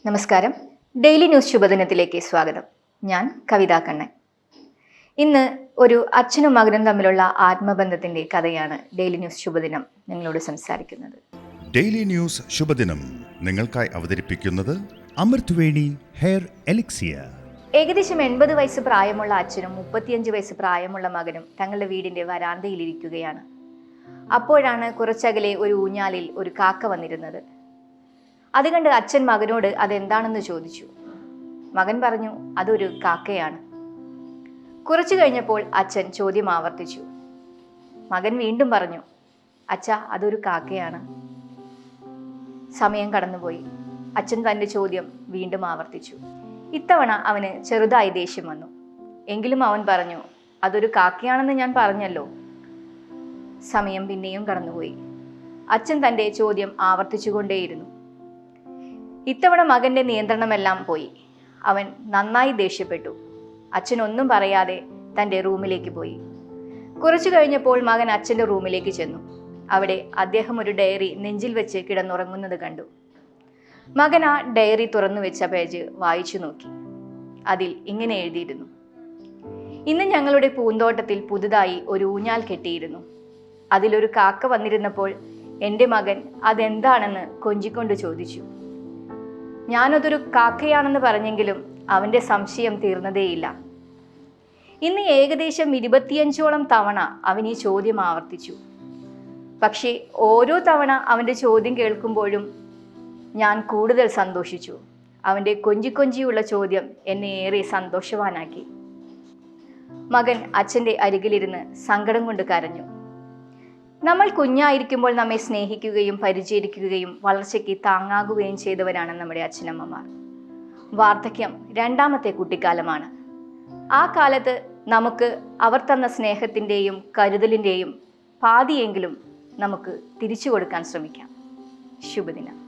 നമസ്കാരം. Daily news ശുഭദിനത്തിലേക്ക് സ്വാഗതം. ഞാൻ കവിതാ കണ്ണൻ. ഇന്ന് ഒരു അച്ഛനും മകനും തമ്മിലുള്ള ആത്മബന്ധത്തിന്റെ കഥയാണ് ഡെയിലി ന്യൂസ് ശുഭദിനം നിങ്ങളോട് സംസാരിക്കുന്നത്. ഡെയിലി ന്യൂസ് ശുഭദിനം നിങ്ങൾക്കായി അവതരിപ്പിക്കുന്നത് അമൃത്വേണി ഹെയർ എലിക്സിയർ. ഏകദേശം 80 വയസ്സ് പ്രായമുള്ള അച്ഛനും 35 വയസ്സ് പ്രായമുള്ള മകനും തങ്ങളുടെ വീടിന്റെ വരാന്തയിലിരിക്കുകയാണ്. അപ്പോഴാണ് കുറച്ചകലെ ഒരു ഊഞ്ഞാലിൽ ഒരു കാക്ക വന്നിരുന്നത്. അത് കണ്ട് അച്ഛൻ മകനോട് അതെന്താണെന്ന് ചോദിച്ചു. മകൻ പറഞ്ഞു, അതൊരു കാക്കയാണ്. കുറച്ചു കഴിഞ്ഞപ്പോൾ അച്ഛൻ ചോദ്യം ആവർത്തിച്ചു. മകൻ വീണ്ടും പറഞ്ഞു, അച്ഛാ, അതൊരു കാക്കയാണ്. സമയം കടന്നുപോയി. അച്ഛൻ തൻ്റെ ചോദ്യം വീണ്ടും ആവർത്തിച്ചു. ഇത്തവണ അവന് ചെറുതായി ദേഷ്യം വന്നു. എങ്കിലും അവൻ പറഞ്ഞു, അതൊരു കാക്കയാണെന്ന് ഞാൻ പറഞ്ഞല്ലോ. സമയം പിന്നെയും കടന്നുപോയി. അച്ഛൻ തൻ്റെ ചോദ്യം ആവർത്തിച്ചുകൊണ്ടേയിരുന്നു. ഇത്തവണ മകന്റെ നിയന്ത്രണമെല്ലാം പോയി. അവൻ നന്നായി ദേഷ്യപ്പെട്ടു. അച്ഛൻ ഒന്നും പറയാതെ തൻ്റെ റൂമിലേക്ക് പോയി. കുറച്ചു കഴിഞ്ഞപ്പോൾ മകൻ അച്ഛൻ്റെ റൂമിലേക്ക് ചെന്നു. അവിടെ അദ്ദേഹം ഒരു ഡയറി നെഞ്ചിൽ വെച്ച് കിടന്നുറങ്ങുന്നത് കണ്ടു. മകൻ ആ ഡയറി തുറന്നു വെച്ച പേജ് വായിച്ചു നോക്കി. അതിൽ ഇങ്ങനെ എഴുതിയിരുന്നു: ഇന്ന് ഞങ്ങളുടെ പൂന്തോട്ടത്തിൽ പുതുതായി ഒരു ഊഞ്ഞാൽ കെട്ടിയിരുന്നു. അതിലൊരു കാക്ക വന്നിരുന്നപ്പോൾ എൻ്റെ മകൻ അതെന്താണെന്ന് കൊഞ്ചിക്കൊണ്ട് ചോദിച്ചു. ഞാനതൊരു കാക്കയാണെന്ന് പറഞ്ഞെങ്കിലും അവൻ്റെ സംശയം തീർന്നതേയില്ല. ഇന്ന് ഏകദേശം 25ഓളം തവണ അവൻ ഈ ചോദ്യം ആവർത്തിച്ചു. പക്ഷേ ഓരോ തവണ അവൻ്റെ ചോദ്യം കേൾക്കുമ്പോഴും ഞാൻ കൂടുതൽ സന്തോഷിച്ചു. അവൻ്റെ കൊഞ്ചിയുള്ള ചോദ്യം എന്നെ ഏറെ സന്തോഷവാനാക്കി. മകൻ അച്ഛൻ്റെ അരികിലിരുന്ന് സങ്കടം കൊണ്ട് കരഞ്ഞു. നമ്മൾ കുഞ്ഞായിരിക്കുമ്പോൾ നമ്മെ സ്നേഹിക്കുകയും പരിചരിക്കുകയും വളർച്ചയ്ക്ക് താങ്ങാകുകയും ചെയ്തവരാണ് നമ്മുടെ അച്ഛനമ്മമാർ. വാർദ്ധക്യം രണ്ടാമത്തെ കുട്ടിക്കാലമാണ്. ആ കാലത്ത് നമുക്ക് അവർ തന്ന സ്നേഹത്തിൻ്റെയും കരുതലിൻ്റെയും പാതിയെങ്കിലും നമുക്ക് തിരിച്ചു കൊടുക്കാൻ ശ്രമിക്കാം. ശുഭദിനം.